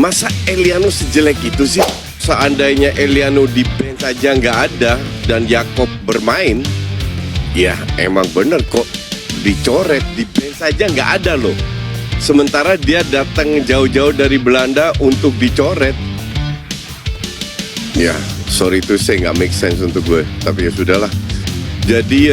Masa Eliano sejelek itu sih? Seandainya Eliano di bench aja nggak ada dan Yakob bermain, ya emang bener kok dicoret. Di bench aja nggak ada loh. Sementara dia datang jauh-jauh dari Belanda untuk dicoret. Ya, sorry itu saya nggak make sense untuk gue, tapi ya sudahlah. Jadi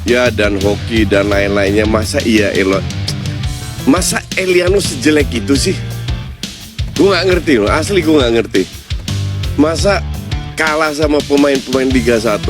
ya dan hoki dan lain-lainnya, masa Eliano sejelek itu sih? Gue nggak ngerti loh, asli gue nggak ngerti. Masa kalah sama pemain-pemain Liga 1?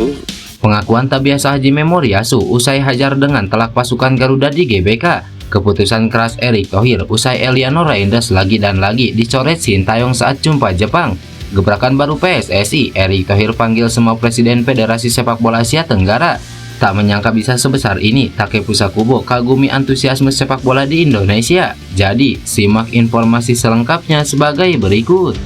Pengakuan tak biasa Haji Memoriasu usai hajar dengan telak pasukan Garuda di GBK. Keputusan keras Erick Thohir usai Eliano Reinders lagi dan lagi dicoret Sintayong saat jumpa Jepang. Gebrakan baru PSSI, Erick Thohir panggil semua presiden Federasi Sepak Bola Asia Tenggara. Tak menyangka bisa sebesar ini, Takefusa Kubo kagumi antusiasme sepak bola di Indonesia. Jadi, simak informasi selengkapnya sebagai berikut.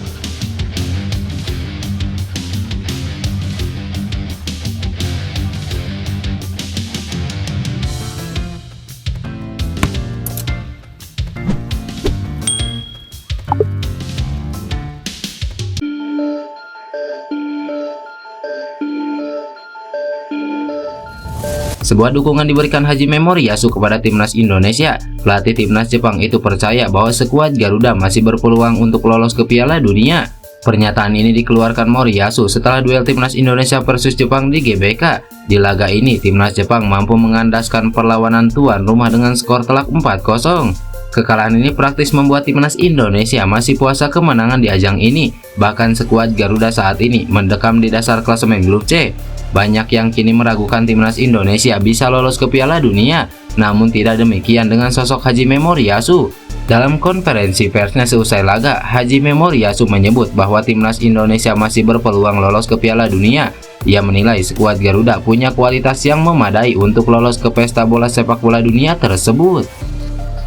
Sebuah dukungan diberikan Haji Memoriasu kepada timnas Indonesia. Pelatih timnas Jepang itu percaya bahwa skuad Garuda masih berpeluang untuk lolos ke Piala Dunia. Pernyataan ini dikeluarkan Moriyasu setelah duel timnas Indonesia versus Jepang di GBK. Di laga ini, timnas Jepang mampu mengandaskan perlawanan tuan rumah dengan skor telak 4-0. Kekalahan ini praktis membuat timnas Indonesia masih puasa kemenangan di ajang ini. Bahkan skuad Garuda saat ini mendekam di dasar klasemen grup C. Banyak yang kini meragukan timnas Indonesia bisa lolos ke Piala Dunia. Namun tidak demikian dengan sosok Haji Memoriasu. Dalam konferensi persnya seusai laga, Haji Memoriasu menyebut bahwa timnas Indonesia masih berpeluang lolos ke Piala Dunia. Ia menilai skuad Garuda punya kualitas yang memadai untuk lolos ke pesta bola sepak bola dunia tersebut.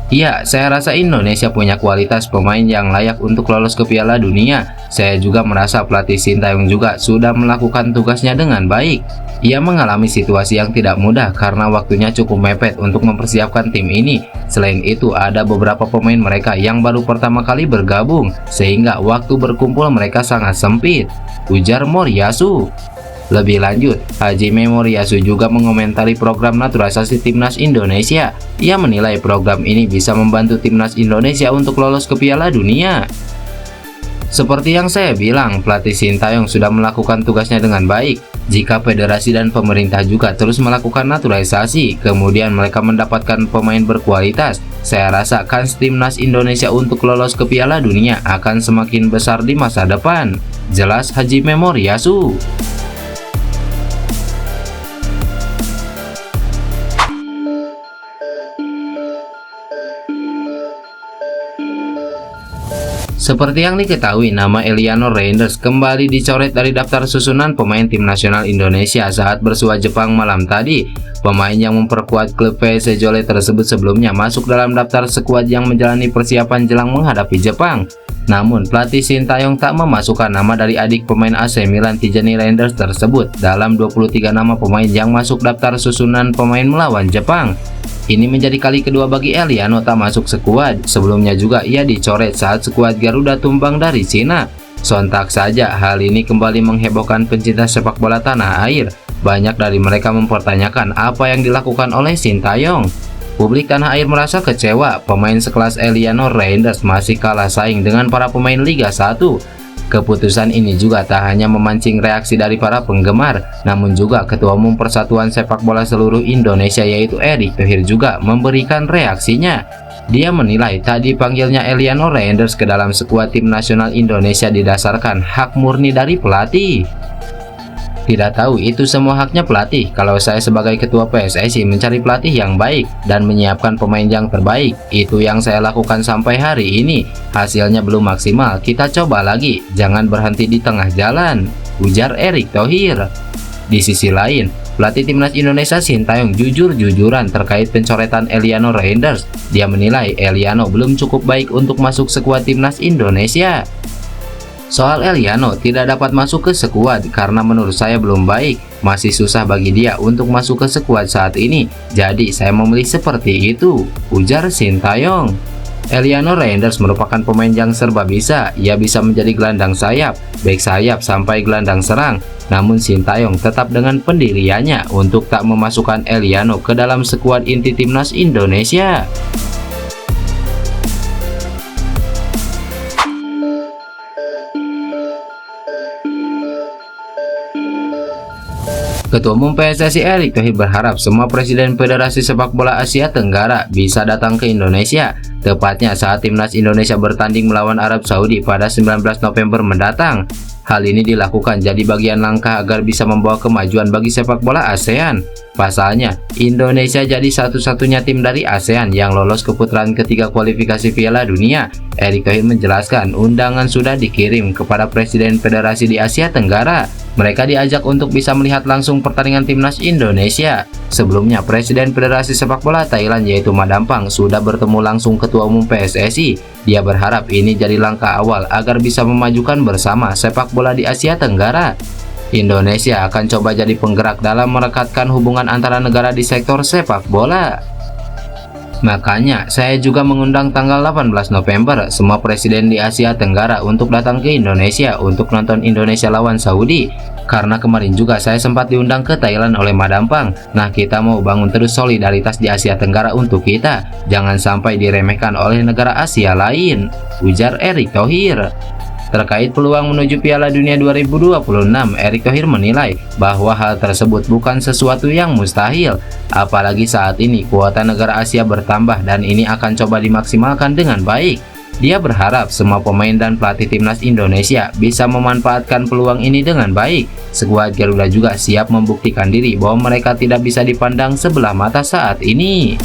Ya, saya rasa Indonesia punya kualitas pemain yang layak untuk lolos ke Piala Dunia. Saya juga merasa pelatih Sintayong juga sudah melakukan tugasnya dengan baik. Ia mengalami situasi yang tidak mudah karena waktunya cukup mepet untuk mempersiapkan tim ini. Selain itu, ada beberapa pemain mereka yang baru pertama kali bergabung, sehingga waktu berkumpul mereka sangat sempit, ujar Moriyasu. Lebih lanjut, Haji Memoriasu juga mengomentari program naturalisasi timnas Indonesia. Ia menilai program ini bisa membantu timnas Indonesia untuk lolos ke Piala Dunia. Seperti yang saya bilang, pelatih Sintayong sudah melakukan tugasnya dengan baik. Jika federasi dan pemerintah juga terus melakukan naturalisasi, kemudian mereka mendapatkan pemain berkualitas, saya rasa kans timnas Indonesia untuk lolos ke Piala Dunia akan semakin besar di masa depan, jelas Haji Memoriasu. Seperti yang diketahui, nama Eliano Reinders kembali dicoret dari daftar susunan pemain tim nasional Indonesia saat bersua Jepang malam tadi. Pemain yang memperkuat klub PSC Jole tersebut sebelumnya masuk dalam daftar skuad yang menjalani persiapan jelang menghadapi Jepang. Namun, pelatih Sintayong tak memasukkan nama dari adik pemain AC Milan Tijani Reinders tersebut dalam 23 nama pemain yang masuk daftar susunan pemain melawan Jepang. Ini menjadi kali kedua bagi Eliano tak masuk skuad. Sebelumnya juga ia dicoret saat skuad Garuda tumbang dari Cina. Sontak saja hal ini kembali menghebohkan pencinta sepak bola tanah air. Banyak dari mereka mempertanyakan apa yang dilakukan oleh Sintayong. Publik tanah air merasa kecewa, pemain sekelas Eliano Reinders masih kalah saing dengan para pemain Liga 1. Keputusan ini juga tak hanya memancing reaksi dari para penggemar, namun juga Ketua Umum Persatuan Sepak Bola Seluruh Indonesia yaitu Erick Thohir juga memberikan reaksinya. Dia menilai tadi panggilnya Eliano Reinders ke dalam skuad tim nasional Indonesia didasarkan hak murni dari pelatih. Tidak tahu itu semua haknya pelatih. Kalau saya sebagai ketua PSSI mencari pelatih yang baik dan menyiapkan pemain yang terbaik, itu yang saya lakukan sampai hari ini. Hasilnya belum maksimal, kita coba lagi, jangan berhenti di tengah jalan, ujar Erick Thohir. Di sisi lain, pelatih timnas Indonesia Sintayong jujur-jujuran terkait pencoretan Eliano Reinders. Dia menilai Eliano belum cukup baik untuk masuk skuad timnas Indonesia. Soal Eliano tidak dapat masuk ke skuad karena menurut saya belum baik, masih susah bagi dia untuk masuk ke skuad saat ini, jadi saya memilih seperti itu, ujar Sintayong. Eliano Reinders merupakan pemain yang serba bisa. Ia bisa menjadi gelandang sayap, bek sayap, sampai gelandang serang. Namun Sintayong tetap dengan pendiriannya untuk tak memasukkan Eliano ke dalam skuad inti timnas Indonesia. Ketua Umum PSSI Erick Thohir berharap semua presiden Federasi Sepak Bola Asia Tenggara bisa datang ke Indonesia, tepatnya saat timnas Indonesia bertanding melawan Arab Saudi pada 19 November mendatang. Hal ini dilakukan jadi bagian langkah agar bisa membawa kemajuan bagi sepak bola ASEAN. Pasalnya, Indonesia jadi satu-satunya tim dari ASEAN yang lolos ke putaran ketiga kualifikasi Piala Dunia. Erick Thohir menjelaskan undangan sudah dikirim kepada Presiden Federasi di Asia Tenggara. Mereka diajak untuk bisa melihat langsung pertandingan timnas Indonesia. Sebelumnya, Presiden Federasi Sepak Bola Thailand yaitu Madampang sudah bertemu langsung Ketua Umum PSSI. Dia berharap ini jadi langkah awal agar bisa memajukan bersama sepak bola di Asia Tenggara. Indonesia akan coba jadi penggerak dalam merekatkan hubungan antara negara di sektor sepak bola. Makanya, saya juga mengundang tanggal 18 November semua presiden di Asia Tenggara untuk datang ke Indonesia untuk nonton Indonesia lawan Saudi. Karena kemarin juga saya sempat diundang ke Thailand oleh Madampang. Nah, kita mau bangun terus solidaritas di Asia Tenggara untuk kita. Jangan sampai diremehkan oleh negara Asia lain, ujar Erick Thohir. Terkait peluang menuju Piala Dunia 2026, Erick Thohir menilai bahwa hal tersebut bukan sesuatu yang mustahil. Apalagi saat ini kuota negara Asia bertambah dan ini akan coba dimaksimalkan dengan baik. Dia berharap semua pemain dan pelatih timnas Indonesia bisa memanfaatkan peluang ini dengan baik. Skuad Garuda juga siap membuktikan diri bahwa mereka tidak bisa dipandang sebelah mata saat ini.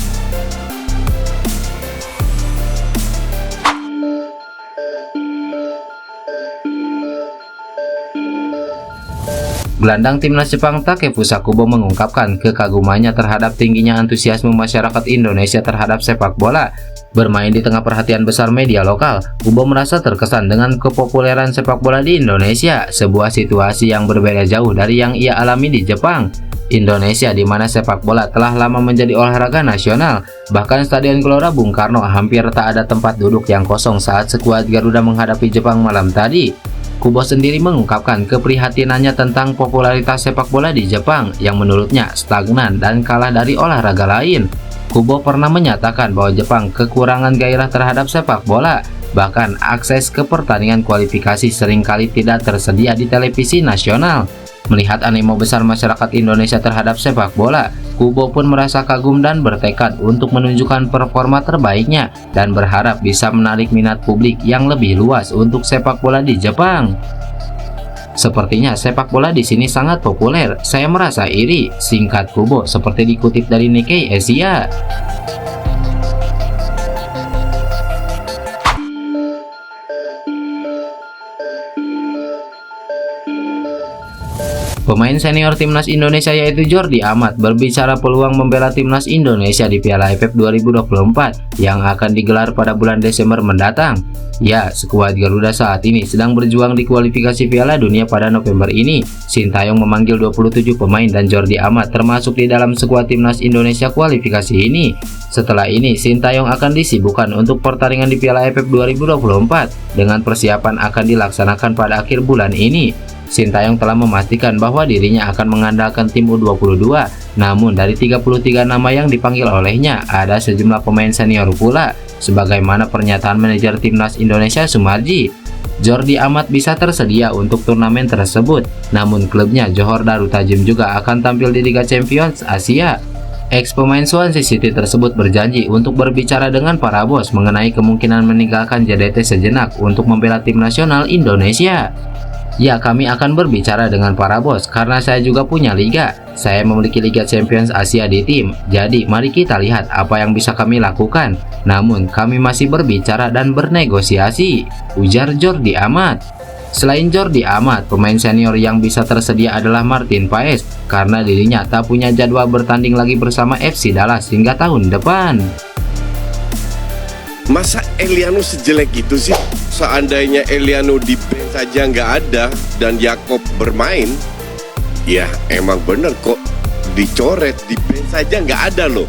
Gelandang timnas Jepang Takefusa Kubo mengungkapkan kekagumannya terhadap tingginya antusiasme masyarakat Indonesia terhadap sepak bola. Bermain di tengah perhatian besar media lokal, Kubo merasa terkesan dengan kepopuleran sepak bola di Indonesia, sebuah situasi yang berbeda jauh dari yang ia alami di Jepang. Indonesia, di mana sepak bola telah lama menjadi olahraga nasional, bahkan Stadion Gelora Bung Karno hampir tak ada tempat duduk yang kosong saat skuad Garuda menghadapi Jepang malam tadi. Kubo sendiri mengungkapkan keprihatinannya tentang popularitas sepak bola di Jepang yang menurutnya stagnan dan kalah dari olahraga lain. Kubo pernah menyatakan bahwa Jepang kekurangan gairah terhadap sepak bola, bahkan akses ke pertandingan kualifikasi seringkali tidak tersedia di televisi nasional. Melihat animo besar masyarakat Indonesia terhadap sepak bola, Kubo pun merasa kagum dan bertekad untuk menunjukkan performa terbaiknya dan berharap bisa menarik minat publik yang lebih luas untuk sepak bola di Jepang. Sepertinya sepak bola di sini sangat populer. Saya merasa iri, singkat Kubo seperti dikutip dari Nikkei Asia. Pemain senior timnas Indonesia yaitu Jordi Amat berbicara peluang membela timnas Indonesia di Piala AFF 2024 yang akan digelar pada bulan Desember mendatang. Ya, skuad Garuda saat ini sedang berjuang di kualifikasi Piala Dunia pada November ini. Sintayong memanggil 27 pemain dan Jordi Amat termasuk di dalam skuad timnas Indonesia kualifikasi ini. Setelah ini, Sintayong akan disibukkan untuk pertandingan di Piala AFF 2024 dengan persiapan akan dilaksanakan pada akhir bulan ini. Sintayong telah memastikan bahwa dirinya akan mengandalkan tim U22, namun dari 33 nama yang dipanggil olehnya, ada sejumlah pemain senior pula, sebagaimana pernyataan manajer timnas Indonesia Sumarji. Jordi Amat bisa tersedia untuk turnamen tersebut, namun klubnya Johor Darul Ta'zim juga akan tampil di Liga Champions Asia. Ex pemain Swansea City tersebut berjanji untuk berbicara dengan para bos mengenai kemungkinan meninggalkan JDT sejenak untuk membela tim nasional Indonesia. Ya, kami akan berbicara dengan para bos karena saya juga punya liga. Saya memiliki Liga Champions Asia di tim. Jadi mari kita lihat apa yang bisa kami lakukan. Namun kami masih berbicara dan bernegosiasi, ujar Jordi Amat. Selain Jordi Amat, pemain senior yang bisa tersedia adalah Martin Paes karena dirinya tak punya jadwal bertanding lagi bersama FC Dallas hingga tahun depan. Masa Eliano sejelek itu sih? Seandainya Eliano di bench saja nggak ada dan Yakob bermain, ya emang bener kok dicoret, di bench saja nggak ada loh.